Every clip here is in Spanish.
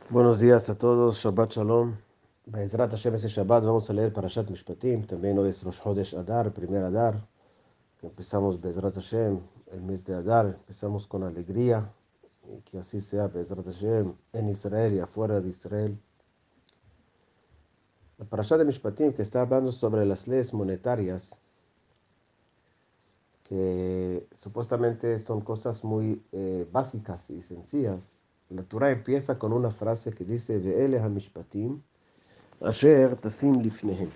Buenos días a todos, Shabbat Shalom. Be'ezrat Hashem, ese Shabbat vamos a leer Parashat Mishpatim. También hoy es Rosh Chodesh Adar, primer Adar. Empezamos Be'ezrat Hashem, el mes de Adar. Empezamos con alegría y que así sea Be'ezrat Hashem en Israel y afuera de Israel. La Parashat de Mishpatim, que está hablando sobre las leyes monetarias, que supuestamente son cosas muy básicas y sencillas. La Torah empieza con una frase que dice Ve'ele HaMishpatim Asher Tasim Lifnehem.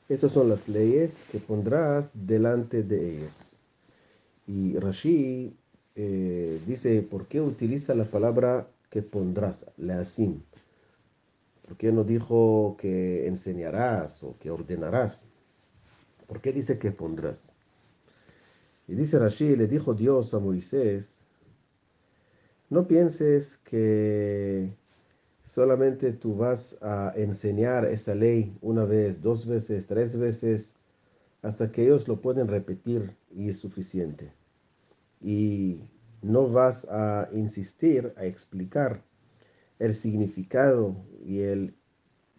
Estas son las leyes que pondrás delante de ellos. Y Rashi dice, ¿por qué utiliza la palabra que pondrás, leasim? ¿Por qué no dijo que enseñarás o que ordenarás? ¿Por qué dice que pondrás? Y dice Rashi, le dijo Dios a Moisés, no pienses que solamente tú vas a enseñar esa ley una vez, dos veces, tres veces, hasta que ellos lo pueden repetir y es suficiente. Y no vas a insistir a explicar el significado y el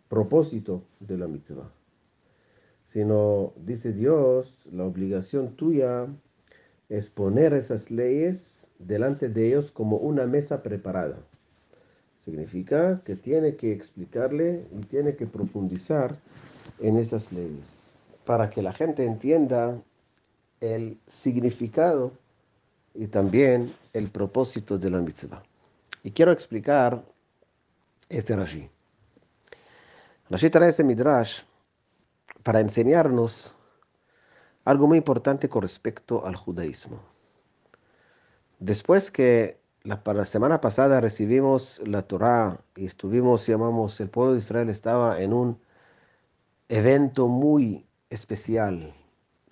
propósito de la mitzvah, sino, dice Dios, la obligación tuya es poner esas leyes delante de ellos como una mesa preparada. Significa que tiene que explicarle y tiene que profundizar en esas leyes para que la gente entienda el significado y también el propósito de la mitzvah. Y quiero explicar este Rashi. Rashi trae ese midrash para enseñarnos algo muy importante con respecto al judaísmo. Después que la semana pasada recibimos la Torá y estuvimos, llamamos, el pueblo de Israel estaba en un evento muy especial,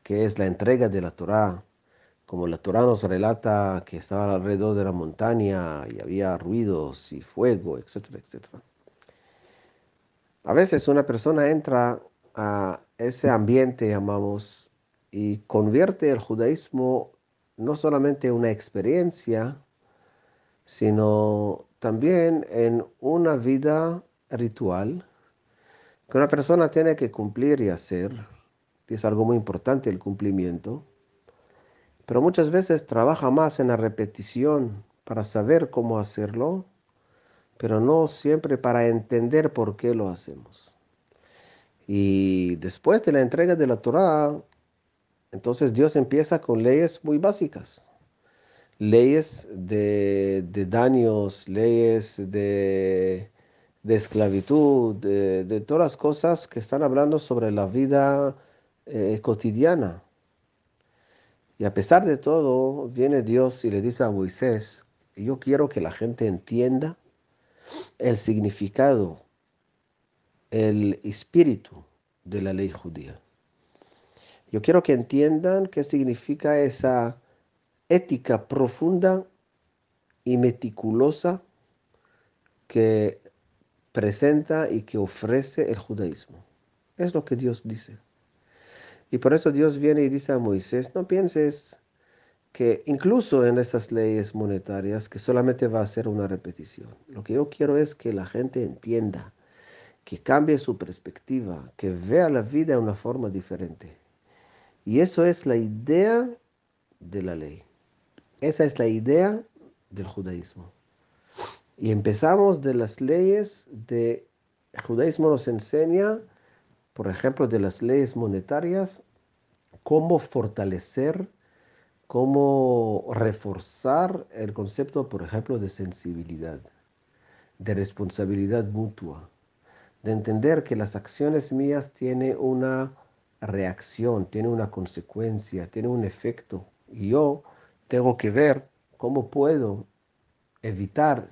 que es la entrega de la Torá. Como la Torá nos relata que estaba alrededor de la montaña y había ruidos y fuego, etcétera, etcétera. A veces una persona entra a ese ambiente, llamamos, y convierte el judaísmo no solamente en una experiencia, sino también en una vida ritual que una persona tiene que cumplir y hacer. Y es algo muy importante el cumplimiento, pero muchas veces trabaja más en la repetición para saber cómo hacerlo, pero no siempre para entender por qué lo hacemos. Y después de la entrega de la Torá, entonces Dios empieza con leyes muy básicas, leyes de daños, leyes de esclavitud, de todas las cosas que están hablando sobre la vida cotidiana. Y a pesar de todo, viene Dios y le dice a Moisés, yo quiero que la gente entienda el significado, el espíritu de la ley judía. Yo quiero que entiendan qué significa esa ética profunda y meticulosa que presenta y que ofrece el judaísmo. Es lo que Dios dice. Y por eso Dios viene y dice a Moisés, no pienses que incluso en estas leyes monetarias, que solamente va a ser una repetición. Lo que yo quiero es que la gente entienda, que cambie su perspectiva, que vea la vida de una forma diferente. Y eso es la idea de la ley. Esa es la idea del judaísmo. Y empezamos de las leyes de el judaísmo nos enseña, por ejemplo, de las leyes monetarias, cómo fortalecer, cómo reforzar el concepto, por ejemplo, de sensibilidad, de responsabilidad mutua, de entender que las acciones mías tienen una reacción, tienen una consecuencia, tienen un efecto. Y yo tengo que ver cómo puedo evitar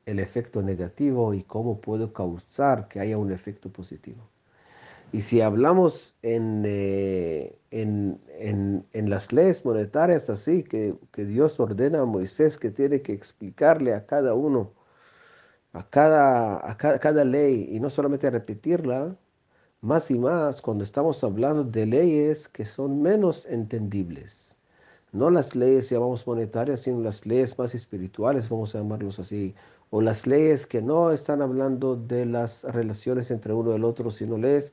el efecto negativo y cómo puedo causar que haya un efecto positivo. Y si hablamos en las leyes monetarias así, que Dios ordena a Moisés que tiene que explicarle a cada uno, a cada ley, y no solamente repetirla, más y más cuando estamos hablando de leyes que son menos entendibles. No las leyes, llamamos monetarias, sino las leyes más espirituales, vamos a llamarlos así, o las leyes que no están hablando de las relaciones entre uno y el otro, sino leyes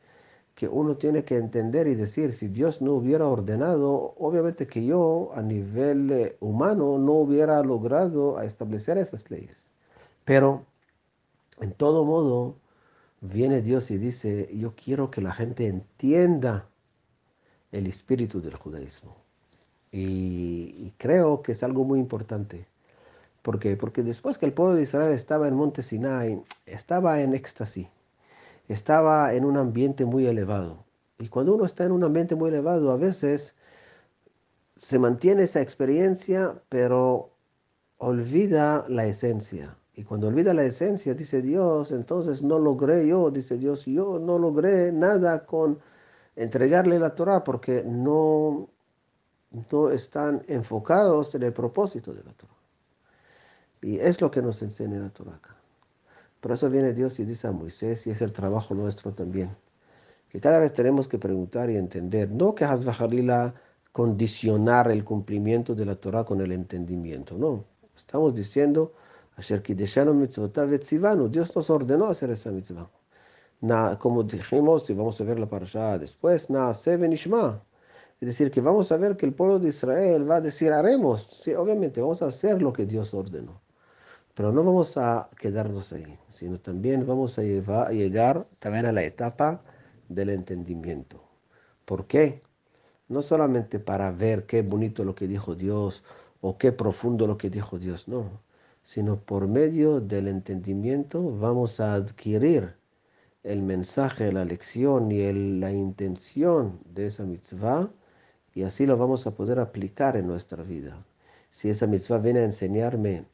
que uno tiene que entender y decir, si Dios no hubiera ordenado, obviamente que yo a nivel humano no hubiera logrado establecer esas leyes. Pero en todo modo, viene Dios y dice, yo quiero que la gente entienda el espíritu del judaísmo. Y creo que es algo muy importante. ¿Por qué? Porque después que el pueblo de Israel estaba en Monte Sinai, estaba en éxtasis, estaba en un ambiente muy elevado. Y cuando uno está en un ambiente muy elevado, a veces se mantiene esa experiencia, pero olvida la esencia. Y cuando olvida la esencia, dice Dios, entonces no logré yo, dice Dios, yo no logré nada con entregarle la Torah porque no están enfocados en el propósito de la Torah. Y es lo que nos enseña la Torah acá. Por eso viene Dios y dice a Moisés, y es el trabajo nuestro también, que cada vez tenemos que preguntar y entender, no que Hasbajalila condicionar el cumplimiento de la Torah con el entendimiento, no. Estamos diciendo, Asher kideshanu mitzvotav etzivanu, Dios nos ordenó hacer esa mitzvah. Como dijimos, y vamos a ver la parashá después, Naaseh venishma. Es decir, que vamos a ver que el pueblo de Israel va a decir, haremos, sí, obviamente, vamos a hacer lo que Dios ordenó. Pero no vamos a quedarnos ahí, sino también vamos a llegar también a la etapa del entendimiento. ¿Por qué? No solamente para ver qué bonito lo que dijo Dios o qué profundo lo que dijo Dios, no, sino por medio del entendimiento vamos a adquirir el mensaje, la lección y la intención de esa mitzvah y así lo vamos a poder aplicar en nuestra vida. Si esa mitzvah viene a enseñarme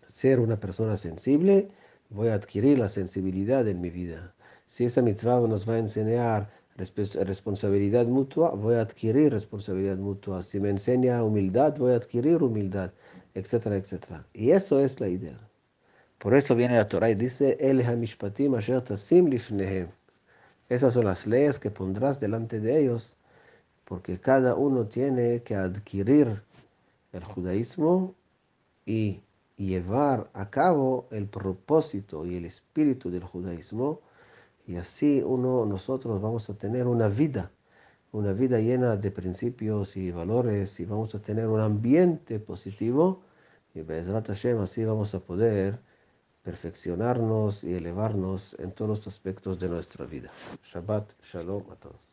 ser una persona sensible, voy a adquirir la sensibilidad en mi vida. Si esa mitzvah nos va a enseñar responsabilidad mutua, voy a adquirir responsabilidad mutua. Si me enseña humildad, voy a adquirir humildad, etcétera, etcétera. Y eso es la idea. Por eso viene la Torah y dice, El hamishpatim asher tasim lifnehem. Esas son las leyes que pondrás delante de ellos, porque cada uno tiene que adquirir el judaísmo y llevar a cabo el propósito y el espíritu del judaísmo, y así nosotros vamos a tener una vida llena de principios y valores, y vamos a tener un ambiente positivo, y Be'ezrat Hashem así vamos a poder perfeccionarnos y elevarnos en todos los aspectos de nuestra vida. Shabbat Shalom a todos.